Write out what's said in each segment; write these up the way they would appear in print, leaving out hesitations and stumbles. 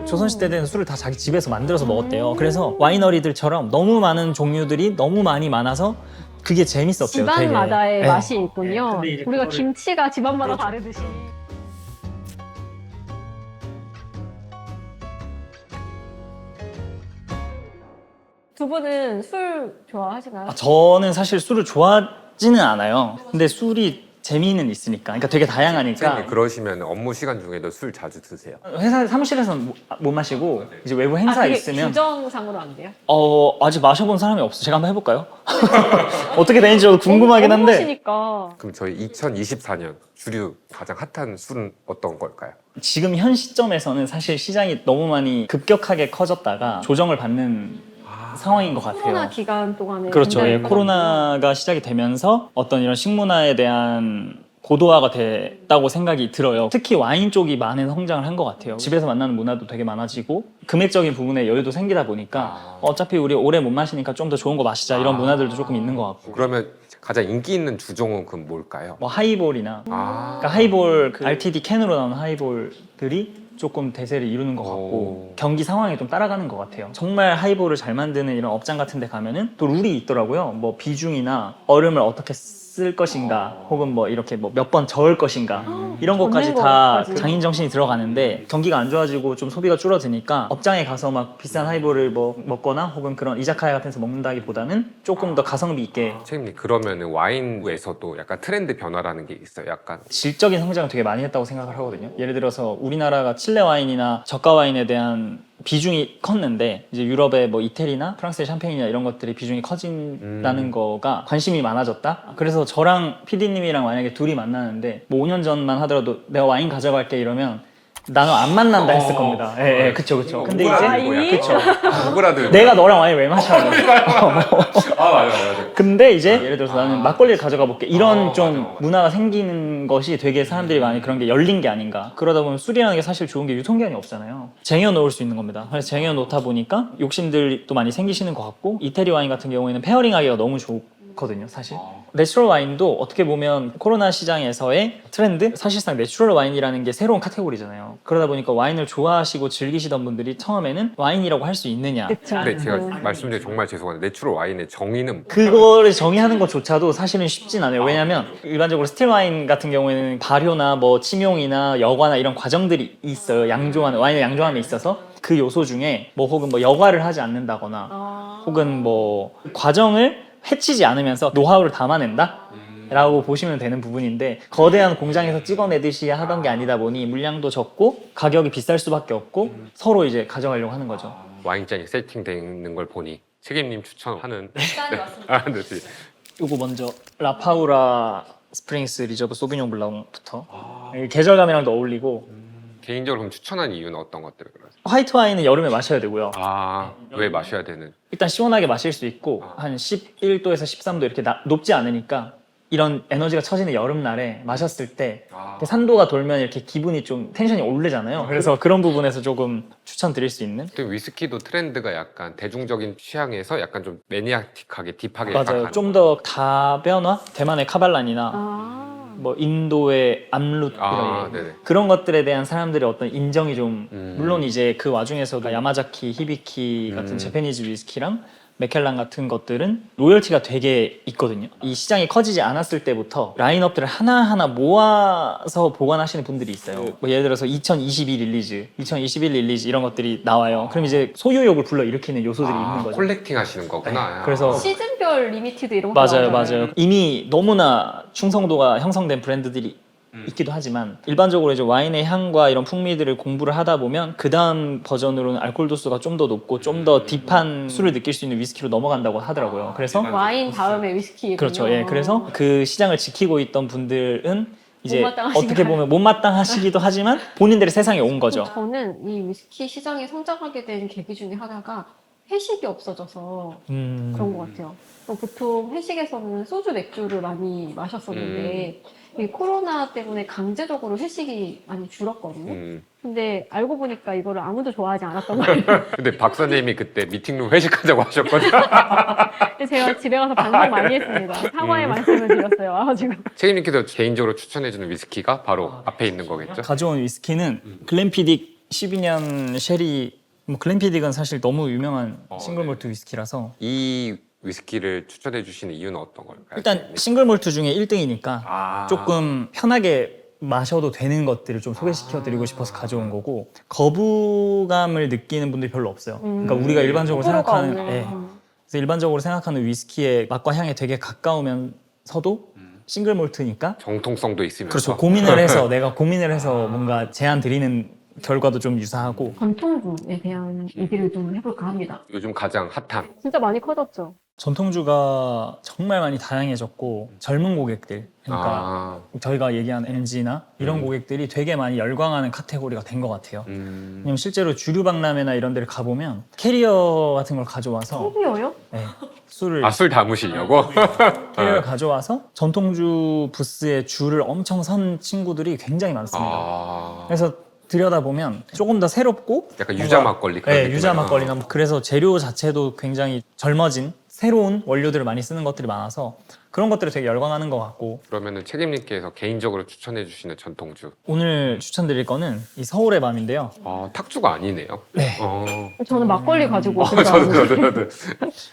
조선시대 때는 술을 다 자기 집에서 만들어서 먹었대요. 그래서 와이너리들처럼 너무 많은 종류들이 너무 많이 많아서 그게 재밌었대요. 되게. 집안마다의 네. 맛이 있군요. 근데 이제 우리가 그거를- 김치가 집안마다 그렇죠. 다르듯이. 두 분은 술 좋아하시나요? 저는 사실 술을 좋아하지는 않아요. 근데 술이 재미는 있으니까. 그러니까 되게 다양하니까. 선생님 그러시면 업무 시간 중에도 술 자주 드세요? 회사 사무실에서는 못 마시고 이제 외부 행사 되게 있으면 규정상으로 안 돼요? 아직 마셔본 사람이 없어. 제가 한번 해볼까요? 어떻게 되는지 저도 궁금하긴 한데. 업무시니까. 그럼 저희 2024년 주류 가장 핫한 술은 어떤 걸까요? 지금 현 시점에서는 사실 시장이 너무 많이 급격하게 커졌다가 조정을 받는 상황인 것 같아요. 코로나 기간 동안에 그렇죠. 굉장히 예, 코로나가 시작이 되면서 어떤 이런 식문화에 대한 고도화가 됐다고 생각이 들어요. 특히 와인 쪽이 많은 성장을 한 것 같아요. 집에서 만나는 문화도 되게 많아지고 금액적인 부분에 여유도 생기다 보니까 어차피 우리 오래 못 마시니까 좀 더 좋은 거 마시자 이런 문화들도 조금 있는 것 같고 그러면 가장 인기 있는 주종은 그럼 뭘까요? 뭐 하이볼이나 아, 그러니까 하이볼 그 RTD 캔으로 나오는 하이볼들이 조금 대세를 이루는 것 같고 오. 경기 상황에 좀 따라가는 것 같아요. 정말 하이볼을 잘 만드는 이런 업장 같은 데 가면은 또 룰이 있더라고요. 뭐 비중이나 얼음을 어떻게 쓸 것인가 혹은 뭐 이렇게 뭐 몇 번 저을 것인가 이런 것까지 젓는 다 것까지. 장인 정신이 들어가는데 경기가 안 좋아지고 좀 소비가 줄어드니까 업장에 가서 막 비싼 하이볼을 뭐 먹거나 혹은 그런 이자카야 같은 데서 먹는다기보다는 조금 더 가성비 있게 책임님 그러면 와인에서도 약간 트렌드 변화라는 게 있어요? 약간 질적인 성장을 되게 많이 했다고 생각을 하거든요. 예를 들어서 우리나라가 칠레 와인이나 저가 와인에 대한 비중이 컸는데 이제 유럽의 뭐 이태리나 프랑스의 샴페인이나 이런 것들이 비중이 커진다는 거가 관심이 많아졌다. 그래서 저랑 PD님이랑 만약에 둘이 만나는데 뭐 5년 전만 하더라도 내가 와인 가져갈게 이러면 나는 안 만난다 했을 겁니다. 예, 그쵸. 근데 이제 와인? 그쵸. 누구라도 내가 너랑 와인 왜 마셔? 맞아. 근데 이제 예를 들어서 나는 막걸리를 가져가 볼게 이런 좀 맞아. 문화가 생기는 것이 되게 사람들이 많이 그런 게 열린 게 아닌가. 그러다 보면 술이라는 게 사실 좋은 게 유통기한이 없잖아요. 쟁여 놓을 수 있는 겁니다. 그래서 쟁여 놓다 보니까 욕심들도 많이 생기시는 것 같고 이태리 와인 같은 경우에는 페어링 하기가 너무 좋거든요 사실. 내추럴 와인도 어떻게 보면 코로나 시장에서의 트렌드? 사실상 내추럴 와인이라는 게 새로운 카테고리잖아요. 그러다 보니까 와인을 좋아하시고 즐기시던 분들이 처음에는 와인이라고 할 수 있느냐 그쵸. 근데 제가 말씀드리면 정말 죄송한데 내추럴 와인의 정의는 그거를 정의하는 것조차도 사실은 쉽진 않아요. 왜냐하면 일반적으로 스틸 와인 같은 경우에는 발효나 뭐 침용이나 여과나 이런 과정들이 있어요. 양조하는 와인의 양조함에 있어서 그 요소 중에 뭐 혹은 뭐 여과를 하지 않는다거나 혹은 뭐 과정을 해치지 않으면서 노하우를 담아낸다? 라고 보시면 되는 부분인데 거대한 공장에서 찍어내듯이 하던 게 아니다 보니 물량도 적고 가격이 비쌀 수밖에 없고 서로 이제 가져가려고 하는 거죠. 와인잔이 세팅되어 있는 걸 보니 책임님 추천하는 네. 네. 요거 먼저 라파우라 스프링스 리저브 소비뇽 블랑부터 계절감이랑도 어울리고 개인적으로 그럼 추천한 이유는 어떤 것들을 그러세요? 화이트 와인은 여름에 마셔야 되고요. 왜 마셔야 되는? 일단 시원하게 마실 수 있고 한 11도에서 13도 이렇게 높지 않으니까 이런 에너지가 처지는 여름날에 마셨을 때 산도가 돌면 이렇게 기분이 좀 텐션이 오르잖아요. 그래서 그런 부분에서 조금 추천드릴 수 있는 또 위스키도 트렌드가 약간 대중적인 취향에서 약간 좀 매니아틱하게 딥하게 맞아요. 가는 좀 더 다변화? 대만의 카발란이나 뭐 인도의 암룻 이런 네네. 그런 것들에 대한 사람들의 어떤 인정이 좀 음. 물론 이제 그 와중에서도 야마자키, 히비키 같은 재패니즈 위스키랑 맥켈란 같은 것들은 로열티가 되게 있거든요. 이 시장이 커지지 않았을 때부터 라인업들을 하나하나 모아서 보관하시는 분들이 있어요. 뭐 예를 들어서 2021 릴리즈, 2021 릴리즈 이런 것들이 나와요. 그럼 이제 소유욕을 불러일으키는 요소들이 있는 거죠. 콜렉팅 하시는 거구나. 그래서 시즌별 리미티드 이런 거 맞아요, 나오잖아요. 맞아요. 이미 너무나 충성도가 형성된 브랜드들이 있기도 하지만 일반적으로 이제 와인의 향과 이런 풍미들을 공부를 하다 보면 그 다음 버전으로는 알코올 도수가 좀 더 높고 좀 더 딥한 술을 느낄 수 있는 위스키로 넘어간다고 하더라고요. 그래서 와인 다음에 위스키. 그렇죠. 예, 그래서 그 시장을 지키고 있던 분들은 이제 못마땅하신가요? 어떻게 보면 못마땅하시기도 하지만 본인들의 세상에 온 거죠. 저는 이 위스키 시장이 성장하게 된 계기 중에 하나가 회식이 없어져서 그런 것 같아요. 보통 회식에서는 소주, 맥주를 많이 마셨었는데 이 코로나 때문에 강제적으로 회식이 많이 줄었거든요. 근데 알고 보니까 이거를 아무도 좋아하지 않았던 거예요. 근데 박 선생님이 그때 미팅룸 회식하자고 하셨거든요. 그래서 제가 집에 가서 반성 많이 했습니다. 사과의 말씀을 드렸어요. 와가지고. 책임님께서 개인적으로 추천해주는 위스키가 바로 앞에 있는 거겠죠? 가져온 위스키는 글렌피딕 12년 쉐리 뭐 글렌피딕은 사실 너무 유명한 싱글 네. 몰트 위스키라서 이 위스키를 추천해 주시는 이유는 어떤 걸까요? 일단 싱글 몰트 중에 1등이니까 아. 조금 편하게 마셔도 되는 것들을 좀 소개시켜 드리고 싶어서 가져온 거고 거부감을 느끼는 분들이 별로 없어요. 그러니까 우리가 일반적으로 호불호가 생각하는 없네. 예. 그래서 일반적으로 생각하는 위스키의 맛과 향에 되게 가까우면서도 싱글 몰트니까 정통성도 있으면서 그렇죠. 고민을 해서 내가 고민을 해서 뭔가 제안 드리는 결과도 좀 유사하고 전통주에 대한 얘기를 좀 해볼까 합니다. 요즘 가장 핫한 진짜 많이 커졌죠. 전통주가 정말 많이 다양해졌고 젊은 고객들 그러니까 아. 저희가 얘기한 MG나 이런 고객들이 되게 많이 열광하는 카테고리가 된 것 같아요. 왜냐면 실제로 주류 박람회나 이런 데를 가보면 캐리어 같은 걸 가져와서 커리어요? 네, 술을 아, 술 담으시려고? 캐리어를 가져와서 전통주 부스에 줄을 엄청 선 친구들이 굉장히 많습니다. 아. 그래서 들여다보면 조금 더 새롭고 약간 뭔가- 유자 막걸리 그런 네, 느낌이구나. 유자 막걸리나 뭐 그래서 재료 자체도 굉장히 젊어진 새로운 원료들을 많이 쓰는 것들이 많아서 그런 것들을 되게 열광하는 것 같고 그러면은 책임님께서 개인적으로 추천해 주시는 전통주 오늘 추천드릴 거는 이 서울의 밤인데요. 아, 탁주가 아니네요. 네. 저는 막걸리 가지고 저도.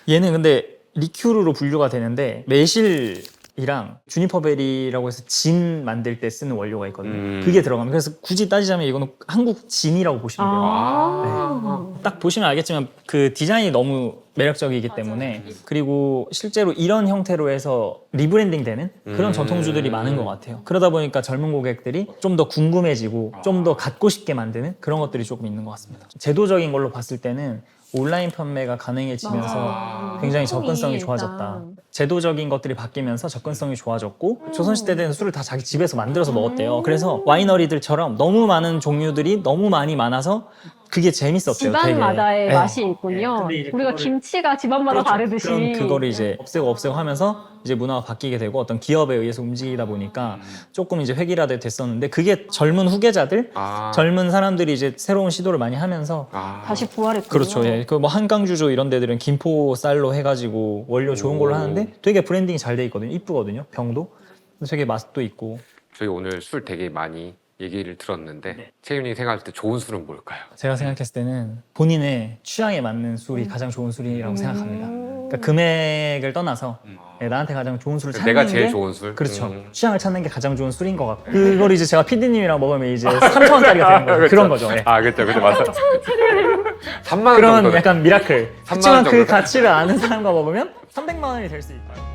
얘는 근데 리큐르로 분류가 되는데 매실이랑 주니퍼베리라고 해서 진 만들 때 쓰는 원료가 있거든요. 그게 들어가면 그래서 굳이 따지자면 이거는 한국 진이라고 보시면 돼요. 아. 딱 보시면 알겠지만 그 디자인이 너무 매력적이기 때문에 그리고 실제로 이런 형태로 해서 리브랜딩 되는 그런 전통주들이 많은 것 같아요. 그러다 보니까 젊은 고객들이 좀 더 궁금해지고 좀 더 갖고 싶게 만드는 그런 것들이 조금 있는 것 같습니다. 제도적인 걸로 봤을 때는 온라인 판매가 가능해지면서 굉장히 접근성이 좋아졌다. 제도적인 것들이 바뀌면서 접근성이 좋아졌고 조선시대 때는 술을 다 자기 집에서 만들어서 먹었대요. 그래서 와이너리들처럼 너무 많은 종류들이 너무 많이 많아서 그게 재밌었대요. 되게. 집안마다의 네. 맛이 있군요. 근데 이제 우리가 그거를- 김치가 집안마다 다르듯이. 그럼 그거를 이제 없애고 하면서 이제 문화가 바뀌게 되고 어떤 기업에 의해서 움직이다 보니까 조금 이제 획일화돼 됐었는데 그게 젊은 후계자들, 아. 젊은 사람들이 이제 새로운 시도를 많이 하면서 아. 다시 부활했군요. 그렇죠. 예. 그 뭐 한강주조 이런 데들은 김포 쌀로 해가지고 원료 좋은 걸로 오. 하는데 되게 브랜딩이 잘 돼 있거든요. 이쁘거든요. 병도. 되게 맛도 있고. 저희 오늘 술 되게 많이 얘기를 들었는데 네. 책임님이 생각할 때 좋은 술은 뭘까요? 제가 생각했을 때는 본인의 취향에 맞는 술이 가장 좋은 술이라고 생각합니다. 그러니까 금액을 떠나서 예, 나한테 가장 좋은 술을 찾는 내가 제일 게 좋은 술? 그렇죠. 취향을 찾는 게 가장 좋은 술인 것 같고 그걸 이제 제가 피디님이랑 먹으면 이제 3,000원짜리가 되는 거죠. 그런 거죠. 예. 아, 그렇죠. 맞아. 3만 원 그런 정도. 약간 미라클. 3만 원 그렇지만 그 정도. 가치를 아는 사람과 먹으면 300만 원이 될 수 있다.